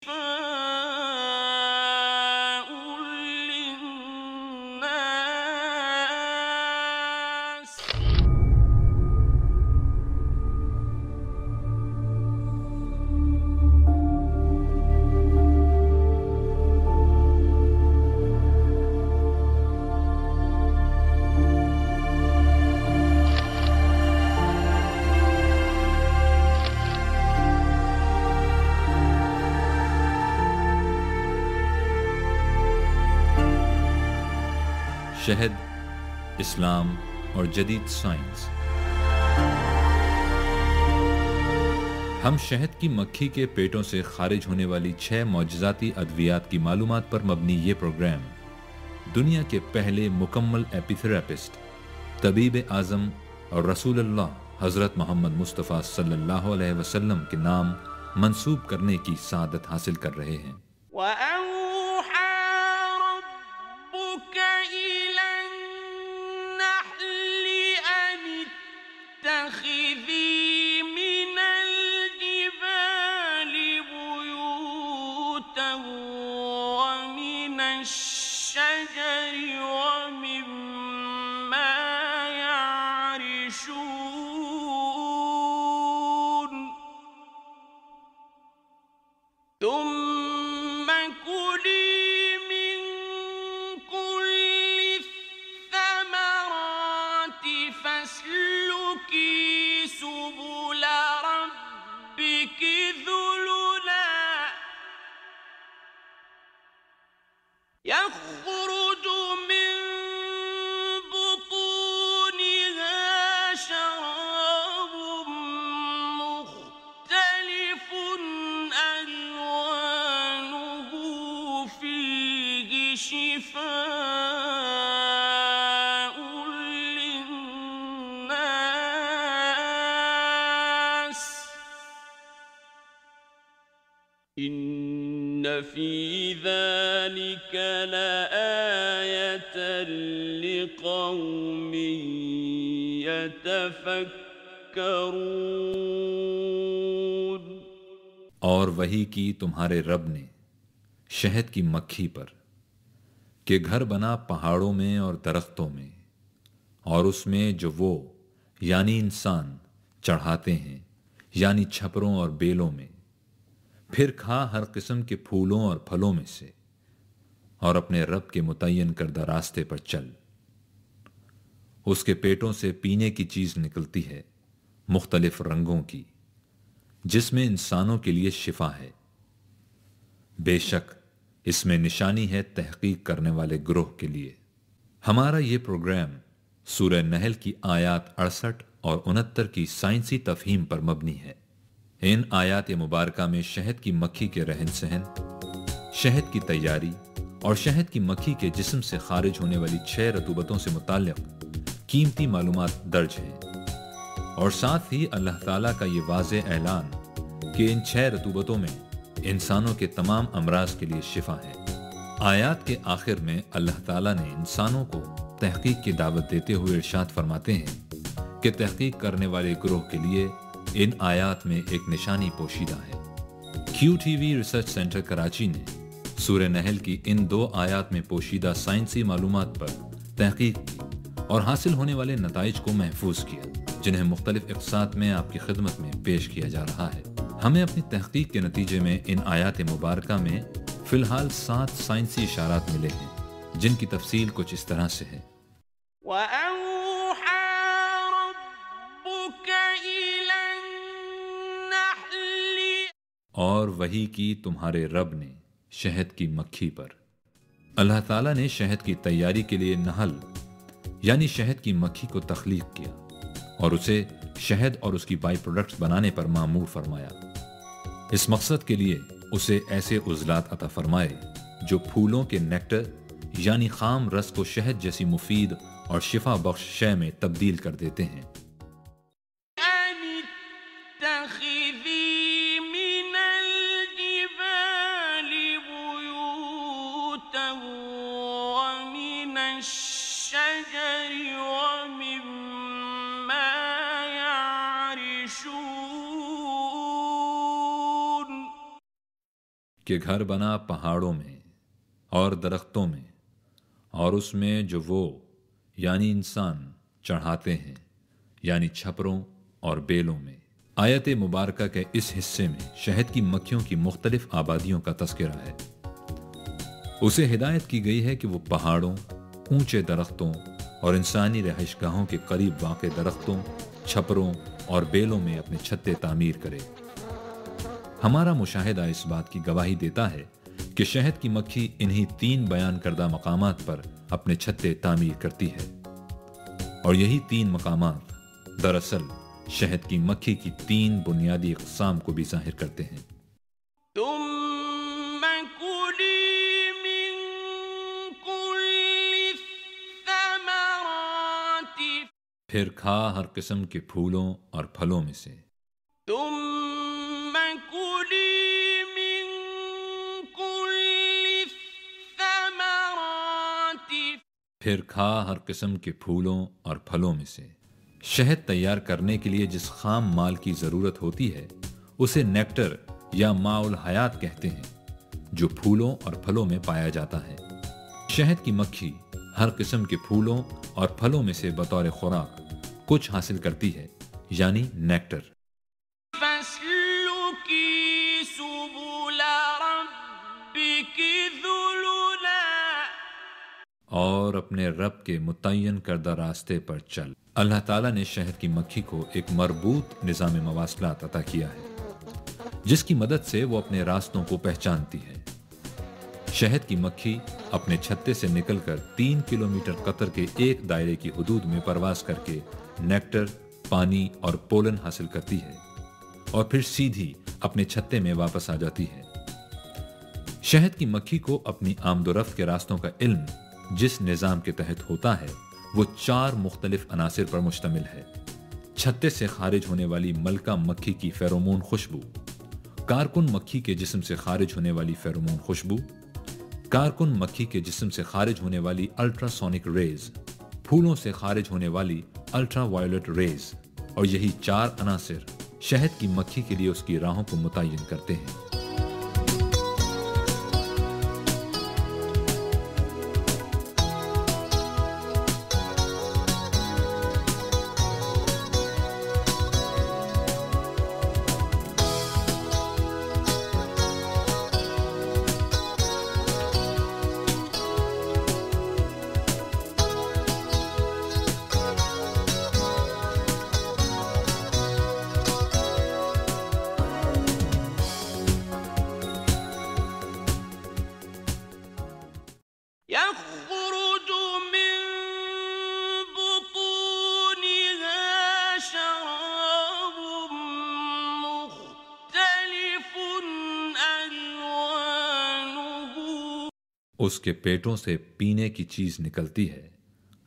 شفاء للناس. شہد، اسلام اور جدید سائنس. ہم شہد کی مکھی کے پیٹوں سے خارج ہونے والی 6 معجزاتی ادویات کی معلومات پر مبنی یہ پروگرام دنیا کے پہلے مکمل ایپی تھراپسٹ طبیب اعظم اور رسول اللہ حضرت محمد مصطفیٰ صلی اللہ علیہ وسلم کے نام منسوب کرنے کی سعادت حاصل کر رہے ہیں. وَأَوْحَى رَبُّكَ إِلَى النَّحْلِ أَنِ اتَّخِذِي مِنَ الْجِبَالِ بُيُوتًا وَمِنَ الشَّجَرِ وَمِمَّا يَعْرِشُونَ. ثُمَّ كُلِي مِن كُلِّ الثَّمَرَاتِ فَاسْلُكِي سُبُلَ رَبِّكِ ذُلُلًا يَخْرُجُ مِن بُطُونِهَا شَرَابٌ مُخْتَلِفٌ أَلْوَانُهُ فِيهِ شِفَاءٌ لِلنَّاسِ. إِنَّ فِي ذَلِكَ لَآيَةً لِقَوْمٍ يَتَفَكَّرُونَ. اور وحی کی تمہارے رب نے شہد کی مکھی پر کہ گھر بنا پہاڑوں میں اور درختوں میں اور اس میں جو وہ یعنی انسان چڑھاتے ہیں یعنی چھپروں اور بیلوں میں، پھر کھا ہر قسم کے پھولوں اور پھلوں میں سے اور اپنے رب کے متعین کردہ راستے پر چل. اس کے پیٹوں سے پینے کی چیز نکلتی ہے مختلف رنگوں کی جس میں انسانوں کے لیے شفا ہے. بے شک اس میں نشانی ہے تحقیق کرنے والے گروہ کے لیے. ہمارا یہ پروگرام سورہ نحل کی آیات 68 اور 69 کی سائنسی تفہیم پر مبنی ہے. ان آیات مبارکہ میں شہد کی مکھی کے رہن سہن، شہد کی تیاری اور شہد کی مکھی کے جسم سے خارج ہونے والی 6 رطوبتوں سے متعلق قیمتی معلومات درج ہیں، اور ساتھ ہی اللہ تعالیٰ کا یہ واضح اعلان کہ ان 6 رطوبتوں میں انسانوں کے تمام امراض کے لیے شفا ہے. آیات کے آخر میں اللہ تعالیٰ نے انسانوں کو تحقیق کی دعوت دیتے ہوئے ارشاد فرماتے ہیں کہ تحقیق کرنے والے گروہ کے لیے ان آیات میں ایک نشانی پوشیدہ ہے. Q T V research centre Karachi نے سورہ نحل کی ان 2 آیات میں پوشیدہ سائنسی معلومات پر تحقیق کی اور حاصل ہونے والے نتائج کو محفوظ کیا، جنہیں مختلف اقساط میں آپ کی خدمت میں پیش کیا جا رہا ہے. ہمیں اپنی تحقیق کے نتیجے میں ان آیات مبارکہ میں فی الحال 7 سائنسی اشارات ملے ہیں، جن کی تفصیل کچھ اس طرح سے ہے. وَأَوْحَى رَبُّكَ إِلَى النَّحْلِ. اور وحی کی تمہارے رب نے شہد کی مکھی پر. اللہ تعالیٰ نے شہد کی تیاری کے لیے نحل یعنی شہد کی مکھی کو تخلیق کیا اور اسے شہد اور اس کی بائی پروڈکٹس بنانے پر مامور فرمایا. اس مقصد کے لیے اسے ایسے عضلات عطا فرمائے جو پھولوں کے نیکٹر یعنی خام رس کو شہد جیسی مفید اور شفا بخش شے میں تبدیل کر دیتے ہیں. أَنِ اتَّخِذِي مِنَ الْجِبَالِ بُيُوتًا وَمِنَ الشَّجَرِ وَمِمَّا يَعْرِشُونَ. کہ گھر بنا پہاڑوں میں اور درختوں میں اور اس میں جو وہ یعنی انسان چڑھاتے ہیں یعنی چھپروں اور بیلوں میں۔ آیت مبارکہ کے اس حصے میں شہد کی مکھیوں کی مختلف آبادیوں کا تذکرہ ہے۔ اسے ہدایت کی گئی ہے کہ وہ پہاڑوں، اونچے درختوں اور انسانی رہائش گاہوں کے قریب واقع درختوں، چھپروں اور بیلوں میں اپنے چھتے تعمیر کرے۔ ہمارا مشاہدہ اس بات کی گواہی دیتا ہے کہ شہد کی مکھی انہی 3 بیان کردہ مقامات پر اپنے چھتے تعمیر کرتی ہے، اور یہی 3 مقامات دراصل شہد کی مکھی کی 3 بنیادی اقسام کو بھی ظاہر کرتے ہیں۔ ثم كلي من كل الثمرات پھر کھا ہر قسم کے پھولوں اور پھلوں میں سے۔ ثم كلي من كل الثمرات پھر کھا ہر قسم کے پھولوں اور پھلوں میں سے۔ شہد تیار کرنے کے لیے جس خام مال کی ضرورت ہوتی ہے اسے نیکٹر یا ماء الحیات کہتے ہیں، جو پھولوں اور پھلوں میں پایا جاتا ہے۔ شہد کی مکھی ہر قسم کے پھولوں اور پھلوں میں سے بطور خوراک کچھ حاصل کرتی ہے، یعنی نیکٹر۔ فاسلكي سبل ربك ذللا اور اپنے رب کے متعین کردہ راستے پر چل۔ اللہ تعالیٰ نے شہد کی مکھی کو ایک مربوط نظام مواصلات عطا کیا ہے، جس کی مدد سے وہ اپنے راستوں کو پہچانتی ہے۔ شہد کی مکھی اپنے چھتے سے نکل کر 3 کلومیٹر قطر کے ایک دائرے کی حدود میں پرواز کر کے نیکٹر، پانی اور پولن حاصل کرتی ہے، اور پھر سیدھی اپنے چھتے میں واپس آ جاتی ہے۔ شہد کی مکھی کو اپنی آمد و رفت کے راستوں کا علم جس نظام کے تحت ہوتا ہے وہ 4 مختلف عناصر پر مشتمل ہے۔ چھتے سے خارج ہونے والی ملکہ مکھی کی فیرومون خوشبو، کارکن مکھی کے جسم سے خارج ہونے والی فیرومون خوشبو، کارکن مکھی کے جسم سے خارج ہونے والی الٹرا سونک ریز، پھولوں سے خارج ہونے والی الٹرا وائلٹ ریز، اور یہی 4 عناصر شہد کی مکھی کے لیے اس کی راہوں کو متعین کرتے ہیں۔ يخرج من بطونها شراب مختلف ألوانه اس کے پیٹوں سے پینے کی چیز نکلتی ہے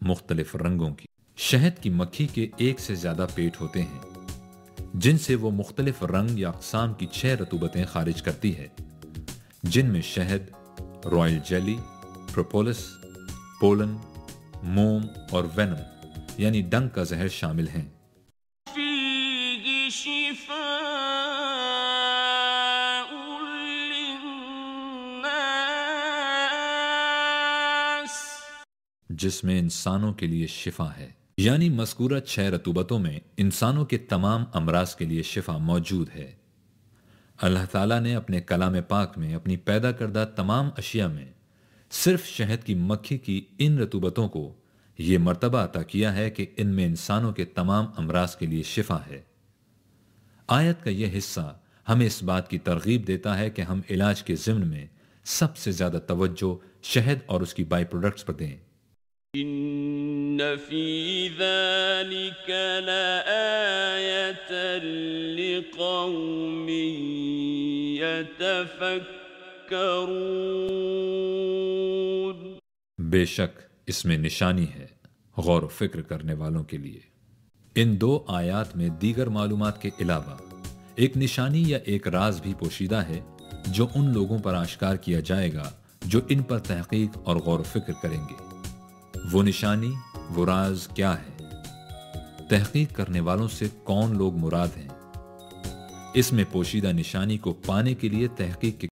مختلف رنگوں کی۔ شہد کی مکھی کے 1 سے زیادہ پیٹ ہوتے ہیں، جن سے وہ مختلف رنگ یا اقسام کی 6 رطوبتیں خارج کرتی ہے، جن میں شہد، رائل جیلی، پروپولس، پولن، موم اور وینم یعنی ڈنگ کا زہر شامل ہیں۔ فيه شفاء للناس جس میں انسانوں کے لیے شفا ہے، یعنی مذکورہ 6 رطوبتوں میں انسانوں کے تمام امراض کے لیے شفا موجود ہے۔ اللہ تعالیٰ نے اپنے کلام پاک میں اپنی پیدا کردہ تمام اشیاء میں صرف شہد کی مکھی کی ان رطوبتوں کو یہ مرتبہ عطا کیا ہے کہ ان میں انسانوں کے تمام امراض کے لیے شفا ہے۔ آیت کا یہ حصہ ہمیں اس بات کی ترغیب دیتا ہے کہ ہم علاج کے ضمن میں سب سے زیادہ توجہ شہد اور اس کی بائی پروڈکٹس پر دیں۔ إن في ذلك لآية لقوم يتفكرون بے شک اس میں نشانی ہے غور و فکر کرنے والوں کے لیے۔ ان 2 آیات میں دیگر معلومات کے علاوہ ایک نشانی یا ایک راز بھی پوشیدہ ہے جو ان لوگوں پر آشکار کیا جائے گا جو ان پر تحقیق اور غور و فکر کریں گے۔ وہ نشانی، وہ راز کیا ہے؟ تحقیق کرنے والوں سے کون لوگ مراد ہیں؟ اس میں پوشیدہ نشانی کو پانے کے لیے تحقیق کے